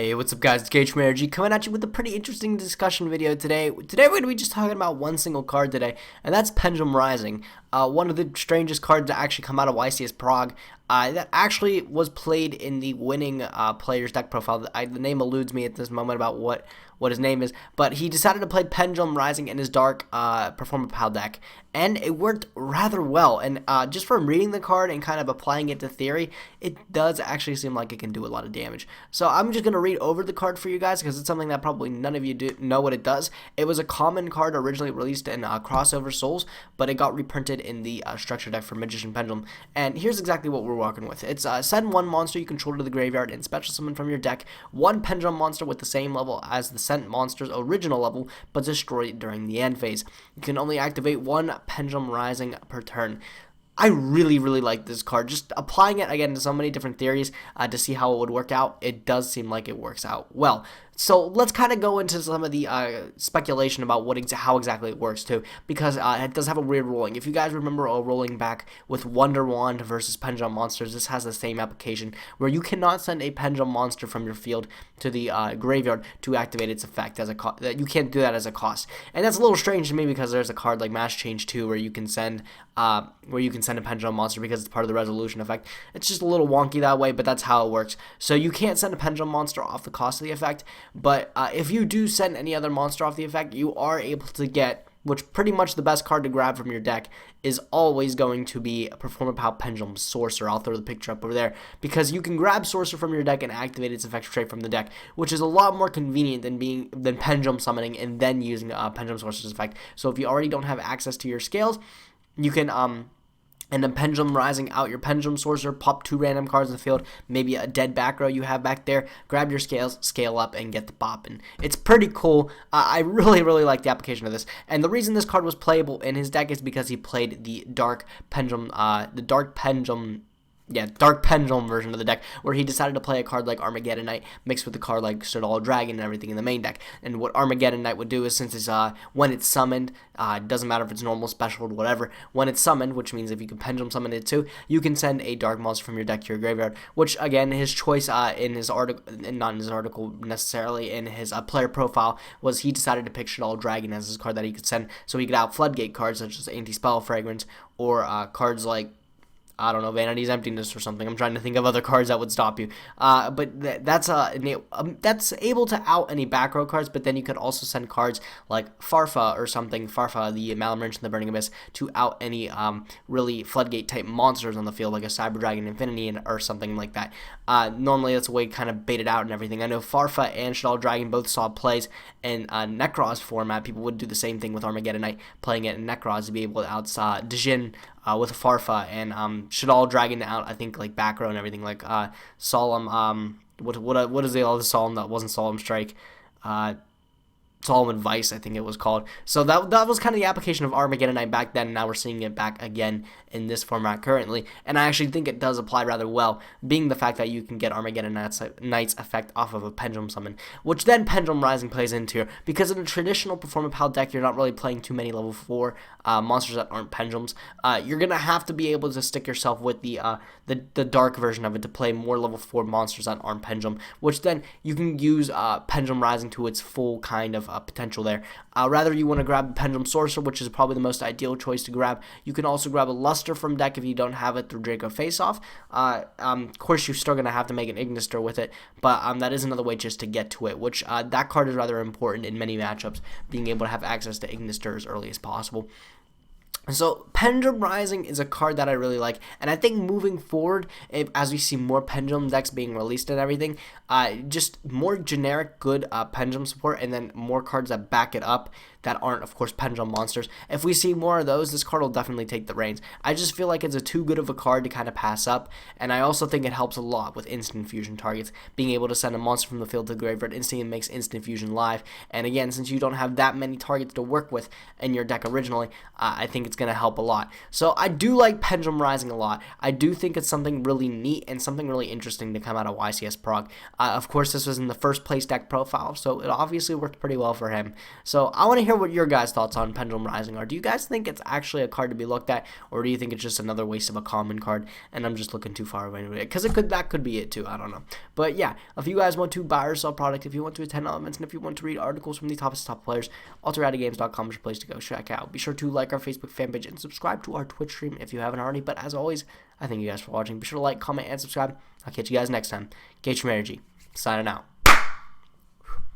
Hey, what's up guys, it's Gage from ARG coming at you with a pretty interesting discussion video today. Today we're going to be just talking about one single card today, and that's Pendulum Rising. One of the strangest cards to actually come out of YCS Prague. That actually was played in the winning player's deck profile. The name eludes me at this moment about what his name is, but he decided to play Pendulum Rising in his dark Performance Pal deck, and it worked rather well. And just from reading the card and kind of applying it to theory, it does actually seem like it can do a lot of damage. So I'm just going to read over the card for you guys because it's something that probably none of you know what it does. It was a common card originally released in Crossover Souls, but it got reprinted in the structure deck for Magician Pendulum. And here's exactly what we're working with. It's send one monster you control to the graveyard and special summon from your deck one Pendulum monster with the same level as the sent monster's original level, but destroy it during the end phase. You can only activate one Pendulum Rising per turn. I really like this card. Just applying it again to so many different theories to see how it would work out, it does seem like it works out well. So let's kind of go into some of the speculation about how exactly it works too, because it does have a weird ruling. If you guys remember a ruling back with Wonder Wand versus Pendulum Monsters, this has the same application where you cannot send a Pendulum Monster from your field to the graveyard to activate its effect as a you can't do that as a cost. And that's a little strange to me because there's a card like Mass Change 2 where you can send a Pendulum Monster because it's part of the resolution effect. It's just a little wonky that way, but that's how it works. So you can't send a Pendulum Monster off the cost of the effect. But if you do send any other monster off the effect, you are able to get, which pretty much the best card to grab from your deck is always going to be Performance Pal Pendulum Sorcerer. I'll throw the picture up over there, because you can grab Sorcerer from your deck and activate its effect straight from the deck, which is a lot more convenient than Pendulum Summoning and then using Pendulum Sorcerer's effect. So if you already don't have access to your scales, you can and then Pendulum Rising out your Pendulum Sorcerer, pop 2 random cards in the field, maybe a dead back row you have back there, grab your scales, scale up, and get the pop. And it's pretty cool. I really like the application of this. And the reason this card was playable in his deck is because he played the Dark Pendulum version of the deck, where he decided to play a card like Armageddon Knight mixed with a card like Stardall Dragon and everything in the main deck. And what Armageddon Knight would do is, since it's when it's summoned, it doesn't matter if it's normal, special, or whatever, when it's summoned, which means if you can Pendulum Summon it too, you can send a dark monster from your deck to your graveyard, which again, his choice in his article, not in his article necessarily, in his player profile, was he decided to pick Stardall Dragon as his card that he could send, so he could out Floodgate cards such as Anti-Spell Fragrance, or cards like, I don't know, Vanity's Emptiness or something. I'm trying to think of other cards that would stop you. But that's able to out any back row cards, but then you could also send cards like Farfa or something, Farfa, the Malamrinch and the Burning Abyss, to out any really Floodgate type monsters on the field, like a Cyber Dragon Infinity or something like that. Normally that's a way to kind of bait it out and everything. I know Farfa and Stardall Dragon both saw plays in Necros format. People would do the same thing with Armageddon Knight, playing it in Necros to be able to out Djinn with a Farfa, and Stardall Dragon out, I think, like back row and everything, like Solemn, what is the other Solemn that wasn't Solemn Strike? Solemn Vice, I think it was called. So that was kind of the application of Armageddon Knight back then, and now we're seeing it back again in this format currently. And I actually think it does apply rather well, being the fact that you can get Armageddon Knight's effect off of a Pendulum Summon, which then Pendulum Rising plays into, because in a traditional Performance Pal deck, you're not really playing too many level 4 monsters that aren't Pendulums. You're going to have to be able to stick yourself with the dark version of it to play more level 4 monsters that aren't Pendulum, which then you can use Pendulum Rising to its full kind of potential there. Rather you want to grab Pendulum Sorcerer, which is probably the most ideal choice to grab. You can also grab a Luster from deck if you don't have it through Draco Face-Off. Of course, you're still going to have to make an Ignister with it, but that is another way just to get to it, which that card is rather important in many matchups, being able to have access to Ignister as early as possible. So Pendulum Rising is a card that I really like, and I think moving forward, as we see more Pendulum decks being released and everything, just more generic good Pendulum support, and then more cards that back it up that aren't, of course, Pendulum monsters. If we see more of those, this card will definitely take the reins. I just feel like it's too good of a card to kind of pass up, and I also think it helps a lot with instant fusion targets, being able to send a monster from the field to the graveyard instantly makes instant fusion live, and again, since you don't have that many targets to work with in your deck originally, I think it's going to help a lot. So I do like Pendulum Rising a lot. I do think it's something really neat and something really interesting to come out of YCS Prague. Of course, this was in the first place deck profile, so it obviously worked pretty well for him. So I want to hear hear what your guys' thoughts on Pendulum Rising are. Do you guys think it's actually a card to be looked at, or do you think it's just another waste of a common card, and I'm just looking too far away? Because that could be it too. I don't know. But yeah, if you guys want to buy or sell product, if you want to attend elements, and if you want to read articles from the top players, alteratigames.com is your place to go check out. Be sure to like our Facebook fan page and subscribe to our Twitch stream if you haven't already. But as always, I thank you guys for watching. Be sure to like, comment, and subscribe. I'll catch you guys next time. Gage from ARG, signing out.